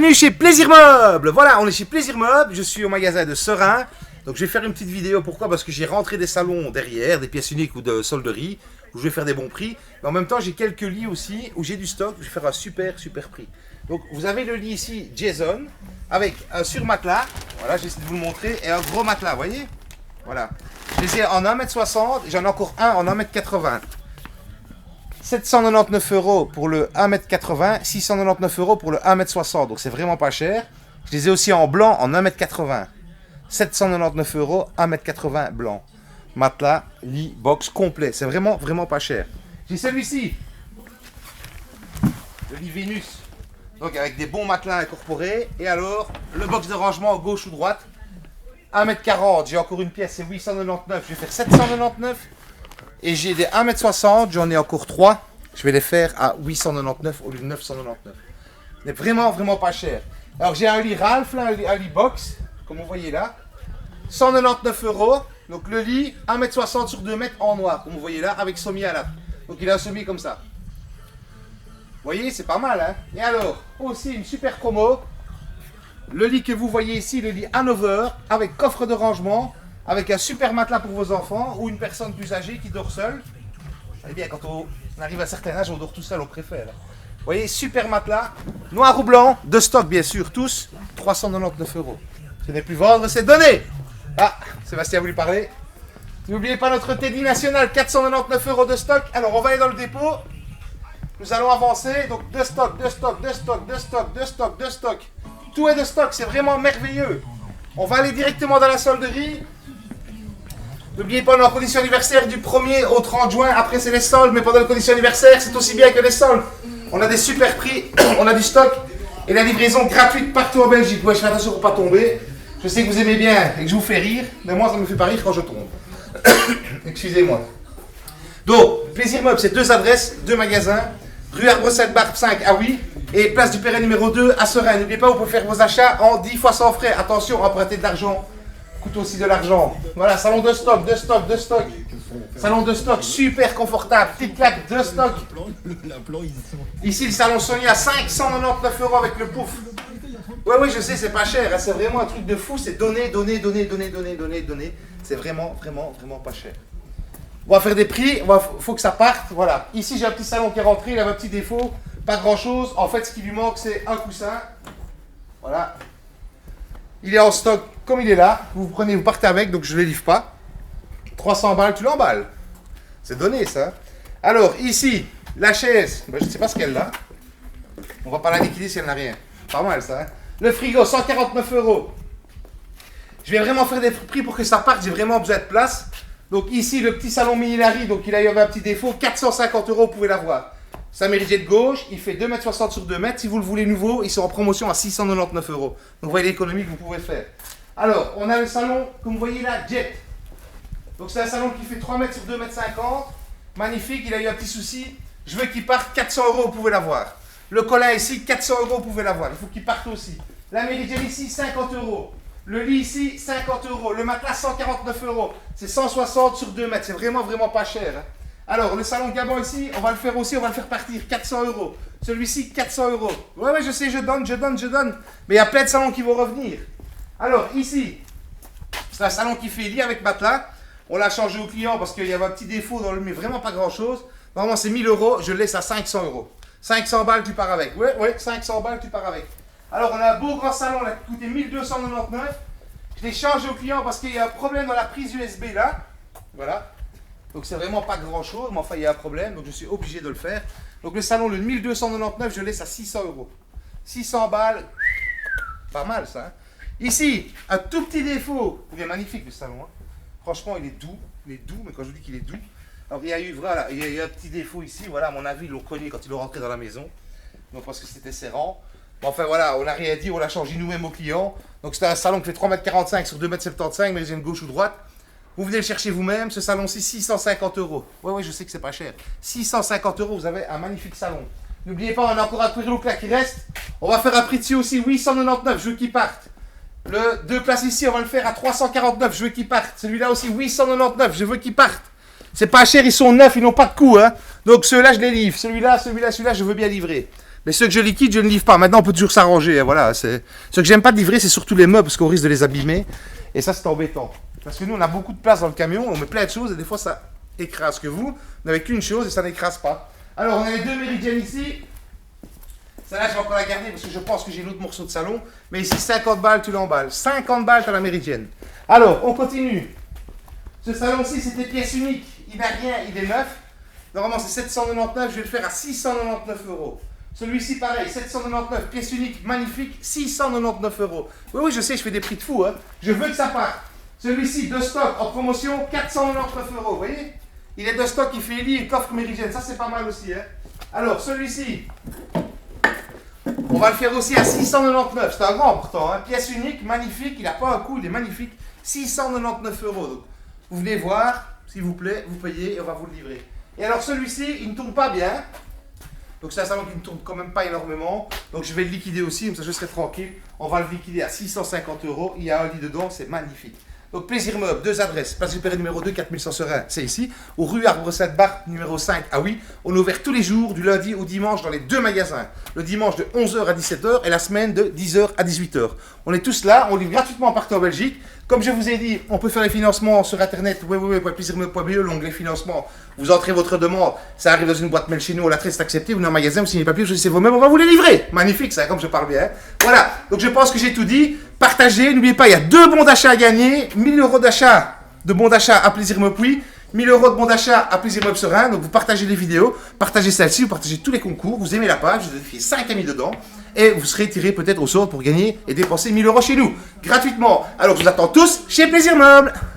Bienvenue chez Plaisir Meuble. Voilà, on est chez Plaisir Meuble. Je suis au magasin de Serein. Donc je vais faire une petite vidéo. Pourquoi? Parce que j'ai rentré des salons derrière, des pièces uniques ou de solderie, où je vais faire des bons prix. Mais en même temps, j'ai quelques lits aussi, où j'ai du stock. Je vais faire un super prix. Donc vous avez le lit ici, Jason, avec un surmatelas. Voilà, j'essaie de vous le montrer. Et un gros matelas, vous voyez? Voilà. Je les ai en 1m60. J'en ai encore un en 1m80. 799 € pour le 1m80, 699 € pour le 1m60, donc c'est vraiment pas cher. Je les ai aussi en blanc en 1m80. 799 €, 1m80 blanc. Matelas, lit, box complet, c'est vraiment pas cher. J'ai celui-ci, le lit Vénus, donc avec des bons matelas incorporés. Et alors, le box de rangement gauche ou droite, 1m40, j'ai encore une pièce, c'est 899, je vais faire 799. Et j'ai des 1m60, j'en ai encore 3. Je vais les faire à 899 au lieu de 999. Mais vraiment pas cher. Alors j'ai un lit Ralph, là, un lit box, comme vous voyez là. 199 €. Donc le lit, 1m60 sur 2 mètres en noir, comme vous voyez là, avec sommier à la. Donc il a un sommier comme ça. Vous voyez, c'est pas mal, hein. Et alors, aussi une super promo. Le lit que vous voyez ici, le lit Hanover, avec coffre de rangement. Avec un super matelas pour vos enfants ou une personne plus âgée qui dort seule. Vous savez bien, quand on arrive à un certain âge, on dort tout seul, on préfère. Vous voyez, super matelas, noir ou blanc, de stock bien sûr, tous, 399 €. Ce n'est plus vendre, c'est donné. Ah, Sébastien a voulu parler. N'oubliez pas notre Teddy National, 499 € de stock. Alors, on va aller dans le dépôt. Nous allons avancer. Donc, de stock. Tout est de stock, c'est vraiment merveilleux. On va aller directement dans la solderie. N'oubliez pas, on est en condition anniversaire du 1er au 30 juin. Après, c'est les soldes, mais pendant la condition anniversaire, c'est aussi bien que les soldes. On a des super prix, on a du stock et la livraison gratuite partout en Belgique. Ouais, je fais attention pour pas tomber. Je sais que vous aimez bien et que je vous fais rire, mais moi, ça me fait pas rire quand je tombe. Excusez-moi. Donc, Plaisir Meuble, c'est 2 adresses, 2 magasins. Rue Arbre-Sainte-Barbe 5 à Oui et place du Perret numéro 2 à Serein. N'oubliez pas, vous pouvez faire vos achats en 10 fois sans frais. Attention, emprunter de l'argent coûte aussi de l'argent. Voilà, salon de stock. Salon de stock, super confortable. Petite claque de stock. Ici, le salon Sony à 599 € avec le pouf. Ouais, je sais, c'est pas cher. Hein, c'est vraiment un truc de fou. C'est donner. C'est vraiment pas cher. On va faire des prix, faut que ça parte, voilà. Ici j'ai un petit salon qui est rentré, il a un petit défaut, pas grand chose. En fait ce qui lui manque c'est un coussin. Voilà. Il est en stock comme il est là. Vous prenez, vous partez avec, donc je ne le livre pas. 300 balles, tu l'emballes. C'est donné ça. Alors ici, la chaise, je ne sais pas ce qu'elle a. On va pas la liquider si elle n'a rien. Pas mal ça. Hein. Le frigo, 149 €. Je vais vraiment faire des prix pour que ça parte, j'ai vraiment besoin de place. Donc ici, le petit salon Minilari, donc il a eu un petit défaut, 450 €, vous pouvez l'avoir. Ça méritait de gauche, il fait 2,60 m sur 2 mètres. Si vous le voulez nouveau, ils sont en promotion à 699 €. Donc vous voyez l'économie que vous pouvez faire. Alors, on a le salon, comme vous voyez là, Jet. Donc c'est un salon qui fait 3 mètres sur 2,50 m. Magnifique, il a eu un petit souci. Je veux qu'il parte, 400 €, vous pouvez l'avoir. Le colin ici, 400 €, vous pouvez l'avoir. Il faut qu'il parte aussi. La méridienne ici, 50 €. Le lit ici, 50 €. Le matelas, 149 €. C'est 160 sur 2 mètres. C'est vraiment pas cher. Hein. Alors, le salon Gabon ici, on va le faire aussi. On va le faire partir. 400 €. Celui-ci, 400 €. Ouais, je sais, je donne. Mais il y a plein de salons qui vont revenir. Alors, ici, c'est un salon qui fait lit avec matelas. On l'a changé au client parce qu'il y avait un petit défaut dans le mais vraiment pas grand-chose. Normalement, c'est 1000 €. Je le laisse à 500 €. 500 balles, tu pars avec. Ouais, 500 balles, tu pars avec. Alors, on a un beau grand salon là, qui coûtait 1299. Je l'ai changé au client parce qu'il y a un problème dans la prise USB là. Voilà. Donc, c'est vraiment pas grand chose, mais enfin, il y a un problème. Donc, je suis obligé de le faire. Donc, le salon, le 1299, je le laisse à 600 €. 600 balles. Pas mal ça. Hein. Ici, un tout petit défaut. Il est magnifique le salon. Hein. Franchement, il est doux. Mais quand je vous dis qu'il est doux. Alors, il y a eu un petit défaut ici. Voilà, à mon avis, ils l'ont connu quand ils l'ont rentré dans la maison. Donc, parce que c'était serrant. Enfin voilà, on n'a rien dit, on l'a changé nous-mêmes au client. Donc c'était un salon qui fait 3,45 m sur 2,75 m, mais j'ai une gauche ou droite. Vous venez le chercher vous-même, ce salon-ci, 650 €. Ouais, je sais que c'est pas cher. 650 €, vous avez un magnifique salon. N'oubliez pas, on a encore un Twirlook là qui reste. On va faire un prix dessus aussi, 899, je veux qu'il parte. Le 2 places ici, on va le faire à 349, je veux qu'il parte. Celui-là aussi, 899, je veux qu'il parte. C'est pas cher, ils sont neufs, ils n'ont pas de coût. Hein. Donc ceux-là, je les livre. Celui-là, je veux bien livrer. Mais ceux que je liquide, je ne livre pas. Maintenant, on peut toujours s'arranger. Voilà, ceux que j'aime pas livrer, c'est surtout les meubles, parce qu'on risque de les abîmer. Et ça, c'est embêtant. Parce que nous, on a beaucoup de place dans le camion, on met plein de choses, et des fois, ça écrase. Que vous n'avez qu'une chose, et ça n'écrase pas. Alors, on a les deux méridiennes ici. Celle-là, je vais encore la garder, parce que je pense que j'ai l'autre morceau de salon. Mais ici, 50 balles, tu l'emballes. 50 balles, tu as la méridienne. Alors, on continue. Ce salon-ci, c'était pièce unique. Il n'a rien, il est neuf. Normalement, c'est 799, je vais le faire à 699 €. Celui-ci, pareil, 799, pièce unique, magnifique, 699 €. Oui, oui, je sais, je fais des prix de fou. Hein. Je veux que ça parte. Celui-ci, de stock, en promotion, 499 €. Vous voyez? Il est de stock, il fait lit, coffre méridienne. Ça, c'est pas mal aussi. Hein. Alors, celui-ci, on va le faire aussi à 699. C'est un grand pourtant. Hein. Pièce unique, magnifique. Il n'a pas un coût, il est magnifique. 699 €. Donc, vous venez voir, s'il vous plaît, vous payez et on va vous le livrer. Et alors, celui-ci, il ne tourne pas bien. Donc c'est un salon qui ne tourne quand même pas énormément. Donc je vais le liquider aussi, comme ça je serai tranquille. On va le liquider à 650 €. Il y a un lit dedans, c'est magnifique. Donc Plaisir Meuble, deux adresses. Place du Perret numéro 2, 4100 Serein, c'est ici. Au rue Arbre-Sainte-Barthe, numéro 5, ah oui. On est ouvert tous les jours, du lundi au dimanche, dans les deux magasins. Le dimanche de 11h à 17h et la semaine de 10h à 18h. On est tous là, on livre gratuitement partout en Belgique. Comme je vous ai dit, on peut faire les financements sur internet, www.plaisirmeuble.be, l'onglet financement. Vous entrez votre demande, ça arrive dans une boîte mail chez nous, on la traite, c'est accepté, vous venez en magasin, vous signez les papiers, vous choisissez vous-même, on va vous les livrer. Magnifique ça, comme je parle bien. Voilà, donc je pense que j'ai tout dit. Partagez, n'oubliez pas, il y a 2 bons d'achat à gagner, 1000 € d'achat, de bons d'achat à Plaisir Meuble Puy, 1000 € de bons d'achat à Plaisir Meuble Serein. Donc vous partagez les vidéos, partagez celle-ci, vous partagez tous les concours, vous aimez la page, vous avez 5 amis dedans. Et vous serez tiré peut-être au sort pour gagner et dépenser 1000 € chez nous, gratuitement. Alors je vous attends tous chez Plaisir Meuble.